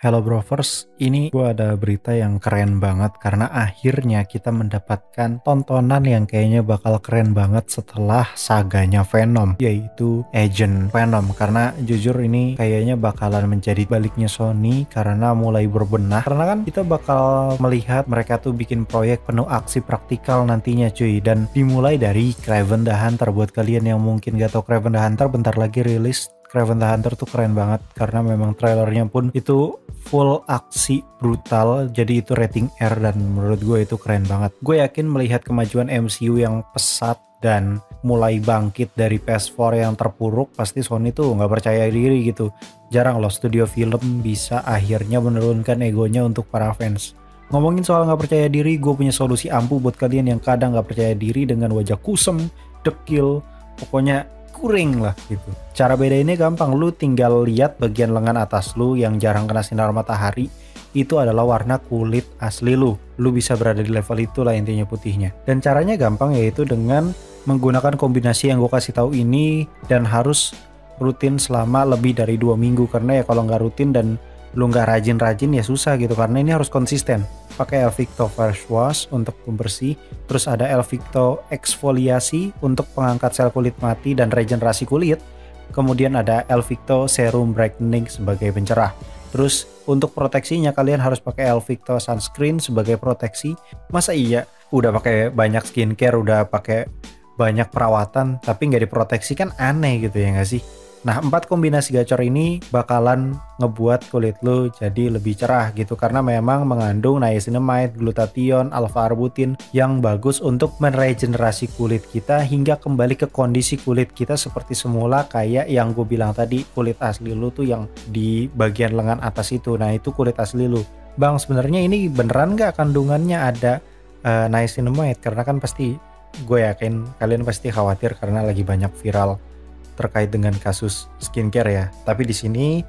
Hello Brovers, ini gue ada berita yang keren banget karena akhirnya kita mendapatkan tontonan yang kayaknya bakal keren banget setelah saganya Venom, yaitu Agent Venom. Karena jujur ini kayaknya bakalan menjadi baliknya Sony karena mulai berbenah. Karena kan kita bakal melihat mereka tuh bikin proyek penuh aksi praktikal nantinya cuy. Dan dimulai dari Kraven the Hunter. Buat kalian yang mungkin gak tau Kraven the Hunter, bentar lagi rilis. Kraven the Hunter tuh keren banget karena memang trailernya pun itu full aksi brutal, jadi itu rating R dan menurut gue itu keren banget. Gue yakin melihat kemajuan MCU yang pesat dan mulai bangkit dari PS4 yang terpuruk, pasti Sony tuh nggak percaya diri gitu. Jarang loh studio film bisa akhirnya menurunkan egonya untuk para fans. Ngomongin soal nggak percaya diri, gue punya solusi ampuh buat kalian yang kadang nggak percaya diri dengan wajah kusem, dekil, pokoknya kuring lah gitu. Cara bedainnya gampang, lu tinggal lihat bagian lengan atas lu yang jarang kena sinar matahari, itu adalah warna kulit asli lu. Lu bisa berada di level itu lah intinya putihnya. Dan caranya gampang, yaitu dengan menggunakan kombinasi yang gue kasih tahu ini, dan harus rutin selama lebih dari 2 minggu. Karena ya kalau nggak rutin dan lu nggak rajin-rajin ya susah gitu, karena ini harus konsisten. Pakai Elvicto Fresh Wash untuk pembersih, terus ada Elvicto Exfoliasi untuk pengangkat sel kulit mati dan regenerasi kulit, kemudian ada Elvicto Serum Brightening sebagai pencerah. Terus untuk proteksinya kalian harus pakai Elvicto Sunscreen sebagai proteksi. Masa iya udah pakai banyak skincare, udah pakai banyak perawatan tapi nggak diproteksi, kan aneh gitu ya nggak sih? Nah, 4 kombinasi gacor ini bakalan ngebuat kulit lu jadi lebih cerah gitu, karena memang mengandung niacinamide, glutathione, alpha-arbutin yang bagus untuk meregenerasi kulit kita hingga kembali ke kondisi kulit kita seperti semula, kayak yang gue bilang tadi, kulit asli lu tuh yang di bagian lengan atas itu. Nah, itu kulit asli lu. Bang, sebenarnya ini beneran nggak kandungannya ada niacinamide? Karena kan pasti gue yakin kalian pasti khawatir karena lagi banyak viral terkait dengan kasus skincare ya. Tapi di sini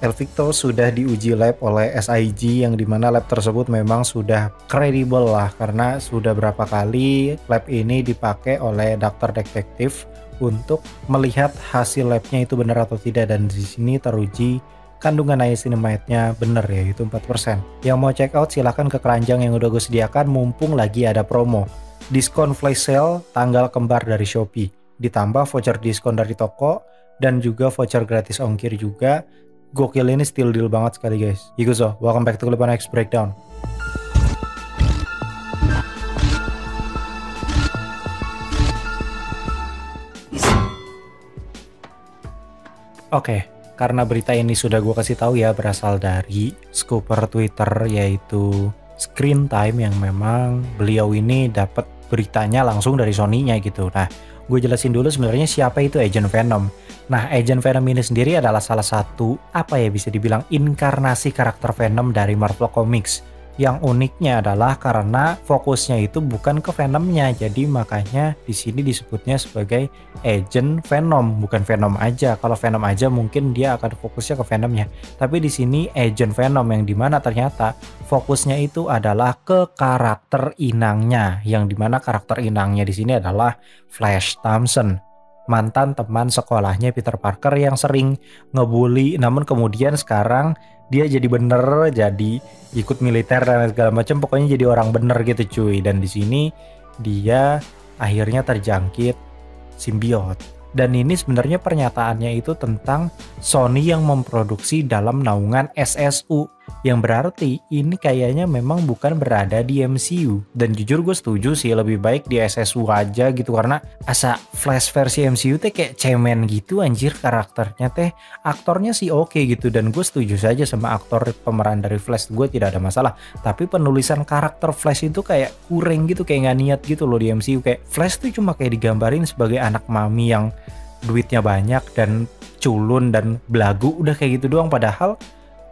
Elvicto sudah diuji lab oleh SIG, yang dimana lab tersebut memang sudah kredibel lah, karena sudah berapa kali lab ini dipakai oleh dokter detektif untuk melihat hasil labnya itu benar atau tidak, dan di sini teruji kandungan niacinamide-nya bener, yaitu 4%. Yang mau check out silahkan ke keranjang yang udah gue sediakan, mumpung lagi ada promo. Diskon flash sale tanggal kembar dari Shopee, ditambah voucher diskon dari toko, dan juga voucher gratis ongkir juga. Gokil, ini steal deal banget sekali guys. Iguzo, welcome back to Clip on X Breakdown. Oke, karena berita ini sudah gue kasih tahu ya, berasal dari scooper Twitter yaitu Screen Time, yang memang beliau ini dapat beritanya langsung dari Sony-nya gitu. Nah, gue jelasin dulu sebenarnya siapa itu Agent Venom. Nah, Agent Venom ini sendiri adalah salah satu, apa ya, bisa dibilang inkarnasi karakter Venom dari Marvel Comics. Yang uniknya adalah karena fokusnya itu bukan ke Venomnya, jadi makanya di sini disebutnya sebagai Agent Venom, bukan Venom aja. Kalau Venom aja mungkin dia akan fokusnya ke Venomnya, tapi di sini Agent Venom, yang dimana ternyata fokusnya itu adalah ke karakter inangnya, yang dimana karakter inangnya di sini adalah Flash Thompson, mantan teman sekolahnya Peter Parker yang sering ngebully, namun kemudian sekarang dia jadi bener, jadi ikut militer dan segala macam, pokoknya jadi orang bener gitu cuy. Dan di sini dia akhirnya terjangkit simbiot. Dan ini sebenarnya pernyataannya itu tentang Sony yang memproduksi dalam naungan SSU, yang berarti ini kayaknya memang bukan berada di MCU. Dan jujur gue setuju sih, lebih baik di SSU aja gitu, karena asa Flash versi MCU teh kayak cemen gitu anjir karakternya teh. Aktornya sih oke gitu, dan gue setuju saja sama aktor pemeran dari Flash, gue tidak ada masalah. Tapi penulisan karakter Flash itu kayak kurang gitu, kayak gak niat gitu loh di MCU. Kayak Flash tuh cuma kayak digambarin sebagai anak mami yang duitnya banyak dan culun dan belagu, udah kayak gitu doang. Padahal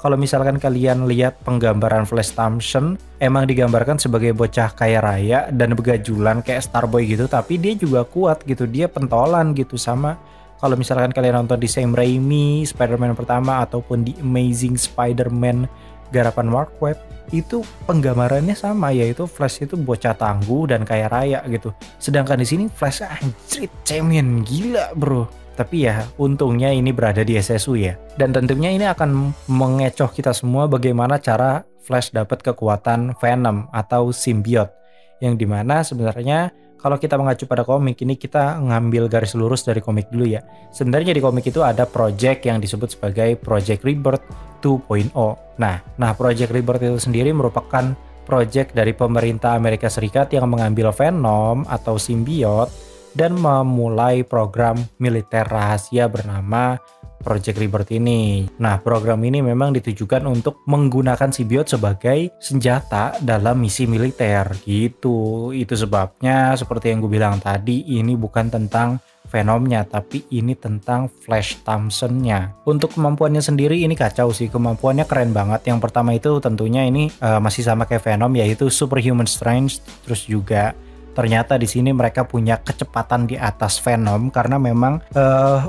kalau misalkan kalian lihat penggambaran Flash Thompson, emang digambarkan sebagai bocah kaya raya dan begajulan kayak Starboy gitu, tapi dia juga kuat gitu, dia pentolan gitu. Sama kalau misalkan kalian nonton di Sam Raimi Spider-Man pertama ataupun di Amazing Spider-Man garapan Mark Webb, itu penggambarannya sama, yaitu Flash itu bocah tangguh dan kaya raya gitu. Sedangkan di sini Flash anjrit cemen gila bro. Tapi ya untungnya ini berada di SSU ya. Dan tentunya ini akan mengecoh kita semua bagaimana cara Flash dapat kekuatan Venom atau Symbiote. Yang dimana sebenarnya kalau kita mengacu pada komik ini, kita ngambil garis lurus dari komik dulu ya. Sebenarnya di komik itu ada project yang disebut sebagai Project Rebirth 2.0. Nah Project Rebirth itu sendiri merupakan project dari pemerintah Amerika Serikat yang mengambil Venom atau Symbiote dan memulai program militer rahasia bernama Project Rebirth ini. Nah, program ini memang ditujukan untuk menggunakan Symbiote sebagai senjata dalam misi militer gitu. Itu sebabnya seperti yang gue bilang tadi, ini bukan tentang Venomnya, tapi ini tentang Flash Thompson-nya. Untuk kemampuannya sendiri ini kacau sih, kemampuannya keren banget. Yang pertama itu tentunya ini masih sama kayak Venom, yaitu superhuman strength. Terus juga ternyata di sini mereka punya kecepatan di atas Venom karena memang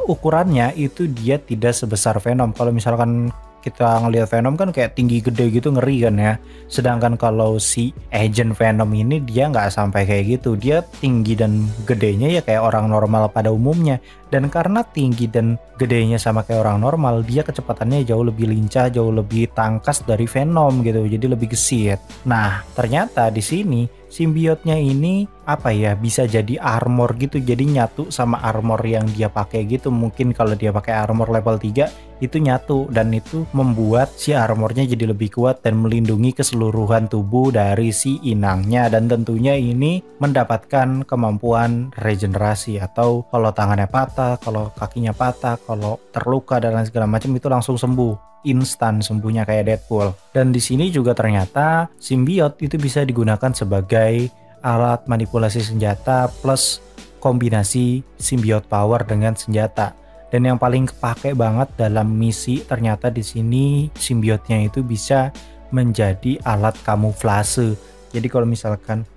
ukurannya itu dia tidak sebesar Venom. Kalau misalkan kita ngelihat Venom kan kayak tinggi gede gitu, ngeri kan ya. Sedangkan kalau si Agent Venom ini dia nggak sampai kayak gitu. Dia tinggi dan gedenya ya kayak orang normal pada umumnya. Dan karena tinggi dan gedenya sama kayak orang normal, dia kecepatannya jauh lebih lincah, jauh lebih tangkas dari Venom gitu. Jadi lebih gesit. Nah, ternyata di sini Symbiote-nya ini apa ya, bisa jadi armor gitu, jadi nyatu sama armor yang dia pakai gitu. Mungkin kalau dia pakai armor level 3 itu nyatu, dan itu membuat si armornya jadi lebih kuat dan melindungi keseluruhan tubuh dari si inangnya. Dan tentunya ini mendapatkan kemampuan regenerasi, atau kalau tangannya patah, kalau kakinya patah, kalau terluka dan lain segala macam itu langsung sembuh, instan sembuhnya kayak Deadpool. Dan di sini juga ternyata Symbiote itu bisa digunakan sebagai alat manipulasi senjata plus kombinasi Symbiote power dengan senjata. Dan yang paling kepake banget dalam misi ternyata di sini Symbiote-nya itu bisa menjadi alat kamuflase. Jadi kalau misalkan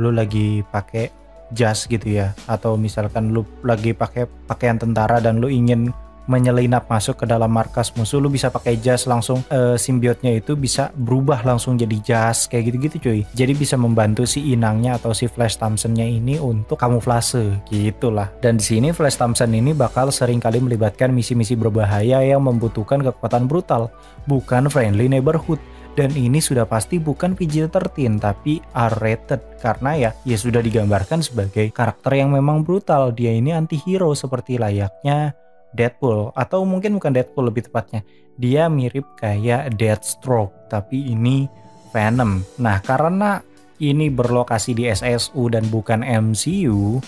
lu lagi pakai jas gitu ya, atau misalkan lu lagi pakai pakaian tentara dan lu ingin menyelinap masuk ke dalam markas musuh, lu bisa pakai jas langsung, Symbiote-nya itu bisa berubah langsung jadi jas kayak gitu-gitu cuy. Jadi bisa membantu si inangnya atau si Flash Thompson-nya ini untuk kamuflase gitulah. Dan di sini Flash Thompson ini bakal sering kali melibatkan misi-misi berbahaya yang membutuhkan kekuatan brutal, bukan friendly neighborhood. Dan ini sudah pasti bukan PG-13 tapi R-rated, karena ya sudah digambarkan sebagai karakter yang memang brutal. Dia ini anti-hero seperti layaknya Deadpool, atau mungkin bukan Deadpool lebih tepatnya. Dia mirip kayak Deathstroke, tapi ini Venom. Nah, karena ini berlokasi di SSU dan bukan MCU,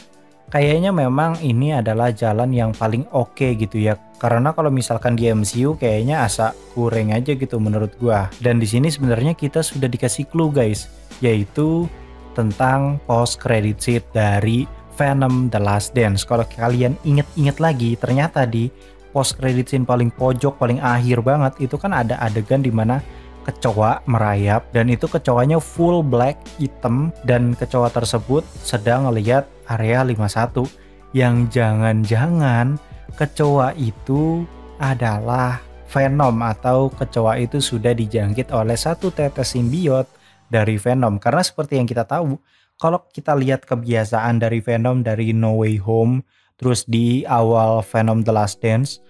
kayaknya memang ini adalah jalan yang paling oke gitu ya. Karena kalau misalkan di MCU kayaknya asa kurang aja gitu menurut gua. Dan di sini sebenarnya kita sudah dikasih clue guys, yaitu tentang post credit scene dari Venom The Last Dance. Kalau kalian inget-inget lagi, ternyata di post credit scene paling pojok, paling akhir banget itu kan ada adegan dimana kecoa merayap, dan itu kecoanya full black, hitam, dan kecoa tersebut sedang ngelihat area 51, yang jangan-jangan kecoa itu adalah Venom, atau kecoa itu sudah dijangkit oleh satu tetes Symbiote dari Venom. Karena seperti yang kita tahu, kalau kita lihat kebiasaan dari Venom dari No Way Home, terus di awal Venom The Last Dance,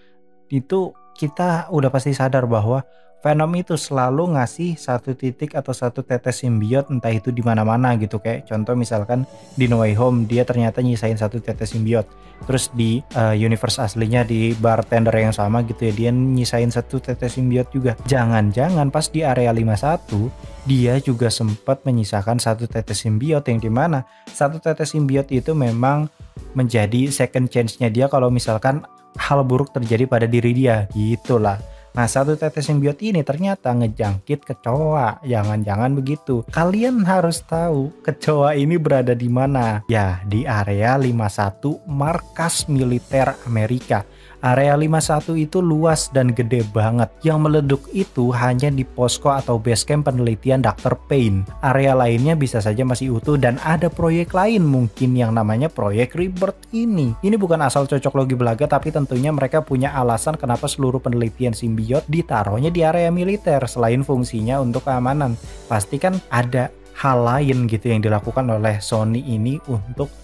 itu kita udah pasti sadar bahwa Venom itu selalu ngasih satu titik atau satu tetes Symbiote, entah itu di mana-mana gitu. Kayak contoh misalkan di No Way Home dia ternyata nyisain satu tetes Symbiote. Terus di universe aslinya di bartender yang sama gitu ya, dia nyisain satu tetes Symbiote juga. Jangan-jangan pas di area 51 dia juga sempat menyisakan satu tetes Symbiote, yang dimana satu tetes Symbiote itu memang menjadi second chance-nya dia kalau misalkan hal buruk terjadi pada diri dia gitulah. Nah, satu tetes Symbiote ini ternyata ngejangkit kecoa. Jangan-jangan begitu. Kalian harus tahu kecoa ini berada di mana. Ya, di area 51 markas militer Amerika. Area 51 itu luas dan gede banget. Yang meleduk itu hanya di posko atau base camp penelitian Dr. Payne. Area lainnya bisa saja masih utuh, dan ada proyek lain mungkin yang namanya Proyek Rebirth ini. Ini bukan asal cocok logi belaga, tapi tentunya mereka punya alasan kenapa seluruh penelitian Symbiote ditaruhnya di area militer. Selain fungsinya untuk keamanan, pasti kan ada hal lain gitu yang dilakukan oleh Sony ini untuk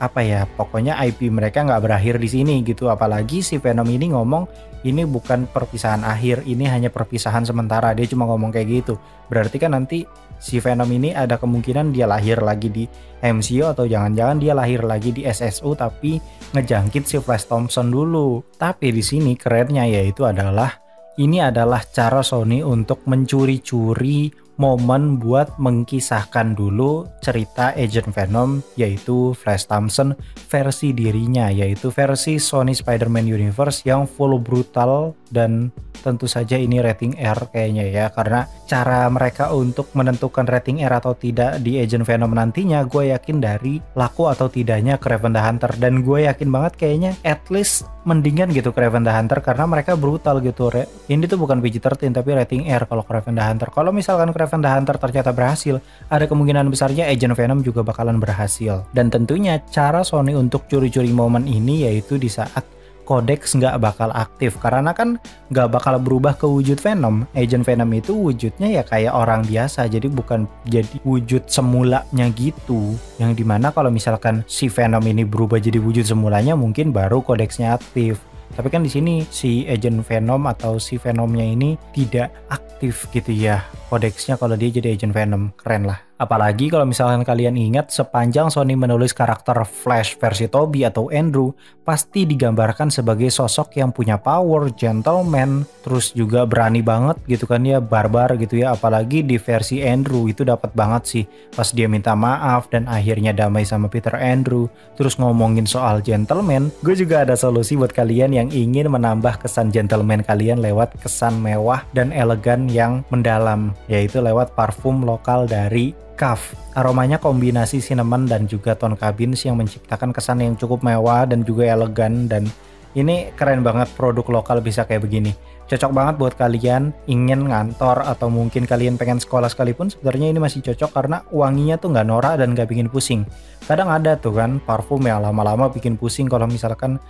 apa ya, pokoknya IP mereka nggak berakhir di sini gitu. Apalagi si Venom ini ngomong ini bukan perpisahan akhir, ini hanya perpisahan sementara. Dia cuma ngomong kayak gitu. Berarti kan nanti si Venom ini ada kemungkinan dia lahir lagi di MCU atau jangan-jangan dia lahir lagi di SSU tapi ngejangkit si Flash Thompson dulu. Tapi di sini kerennya yaitu adalah ini adalah cara Sony untuk mencuri-curi momen buat mengkisahkan dulu cerita Agent Venom, yaitu Flash Thompson versi dirinya, yaitu versi Sony Spider-Man Universe yang full brutal. Dan tentu saja ini rating R kayaknya ya, karena cara mereka untuk menentukan rating R atau tidak di Agent Venom nantinya gue yakin dari laku atau tidaknya Kraven the Hunter. Dan gue yakin banget kayaknya at least mendingan gitu Kraven the Hunter karena mereka brutal gitu. Ini tuh bukan PG-13 tapi rating R kalau Kraven the Hunter. Kalau misalkan Kraven the Hunter ternyata berhasil, ada kemungkinan besarnya Agent Venom juga bakalan berhasil. Dan tentunya cara Sony untuk curi-curi momen ini yaitu di saat Codex nggak bakal aktif, karena kan nggak bakal berubah ke wujud Venom. Agent Venom itu wujudnya ya kayak orang biasa, jadi bukan jadi wujud semulanya gitu, yang dimana kalau misalkan si Venom ini berubah jadi wujud semulanya mungkin baru Codexnya aktif. Tapi kan di sini si Agent Venom atau si Venomnya ini tidak aktif gitu ya Codexnya kalau dia jadi Agent Venom. Keren lah. Apalagi kalau misalkan kalian ingat sepanjang Sony menulis karakter Flash versi Tobey atau Andrew pasti digambarkan sebagai sosok yang punya power, gentleman, terus juga berani banget gitu kan ya, barbar gitu ya. Apalagi di versi Andrew itu dapat banget sih pas dia minta maaf dan akhirnya damai sama Peter Andrew. Terus ngomongin soal gentleman, gue juga ada solusi buat kalian yang ingin menambah kesan gentleman kalian lewat kesan mewah dan elegan yang mendalam, yaitu lewat parfum lokal dari Kaf. Aromanya kombinasi cinnamon dan juga tone cabins yang menciptakan kesan yang cukup mewah dan juga elegan. Dan ini keren banget produk lokal bisa kayak begini. Cocok banget buat kalian ingin ngantor atau mungkin kalian pengen sekolah sekalipun. Sebenarnya ini masih cocok karena wanginya tuh nggak norak dan nggak bikin pusing. Kadang ada tuh kan parfum yang lama-lama bikin pusing kalau misalkan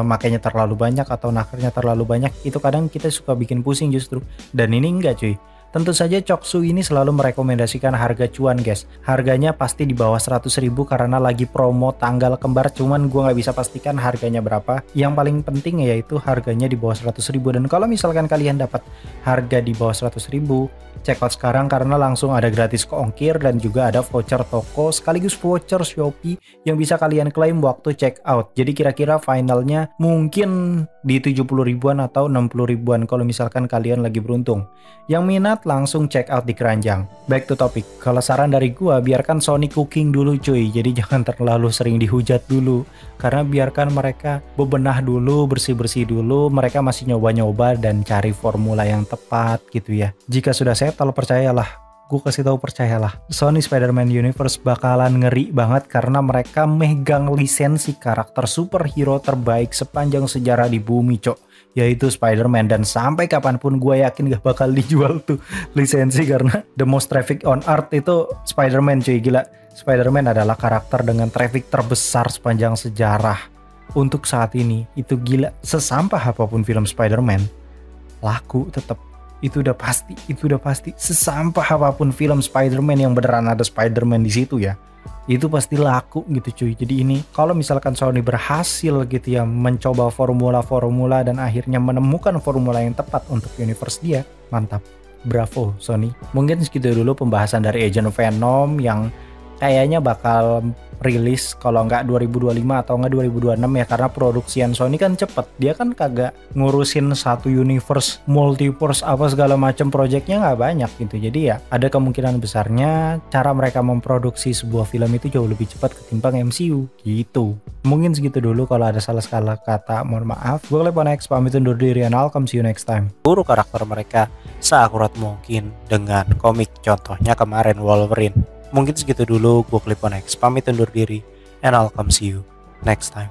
makanya terlalu banyak atau nakernya terlalu banyak. Itu kadang kita suka bikin pusing justru. Dan ini enggak cuy. Tentu saja Choksu ini selalu merekomendasikan harga cuan guys. Harganya pasti di bawah 100.000 karena lagi promo tanggal kembar, cuman gue nggak bisa pastikan harganya berapa. Yang paling penting yaitu harganya di bawah 100.000. Dan kalau misalkan kalian dapat harga di bawah 100.000, check out sekarang karena langsung ada gratis ongkir dan juga ada voucher toko sekaligus voucher Shopee yang bisa kalian klaim waktu check out. Jadi kira-kira finalnya mungkin di 70 ribuan atau 60 ribuan kalau misalkan kalian lagi beruntung. Yang minat langsung check out di keranjang. Back to topic. Kalau saran dari gua, biarkan Sony cooking dulu cuy. Jadi jangan terlalu sering dihujat dulu. Karena biarkan mereka bebenah dulu, bersih-bersih dulu. Mereka masih nyoba-nyoba dan cari formula yang tepat gitu ya. Jika sudah settle, percayalah. Gue kasih tahu percayalah. Sony Spider-Man Universe bakalan ngeri banget karena mereka megang lisensi karakter superhero terbaik sepanjang sejarah di bumi cok. Yaitu Spider-Man, dan sampai kapanpun gue yakin gak bakal dijual tuh lisensi karena the most traffic on earth itu Spider-Man cuy. Gila, Spider-Man adalah karakter dengan traffic terbesar sepanjang sejarah untuk saat ini. Itu gila, sesampah apapun film Spider-Man laku tetap. Itu udah pasti sesampah apapun film Spider-Man yang beneran ada Spider-Man di situ ya, itu pasti laku gitu cuy. Jadi ini kalau misalkan Sony berhasil gitu ya mencoba formula-formula dan akhirnya menemukan formula yang tepat untuk universe dia, mantap, bravo Sony. Mungkin segitu dulu pembahasan dari Agent Venom yang kayaknya bakal rilis kalau nggak 2025 atau nggak 2026 ya, karena produksian Sony kan cepet. Dia kan kagak ngurusin satu universe, multiverse apa segala macam, projectnya nggak banyak gitu. Jadi ya ada kemungkinan besarnya cara mereka memproduksi sebuah film itu jauh lebih cepat ketimbang MCU gitu. Mungkin segitu dulu, kalau ada salah kata mohon maaf. Gue Leponex pamit undur diri and I'll come see you next time. Buru karakter mereka seakurat mungkin dengan komik, contohnya kemarin Wolverine. Mungkin segitu dulu, gue Leponex pamit undur diri and I'll come see you next time.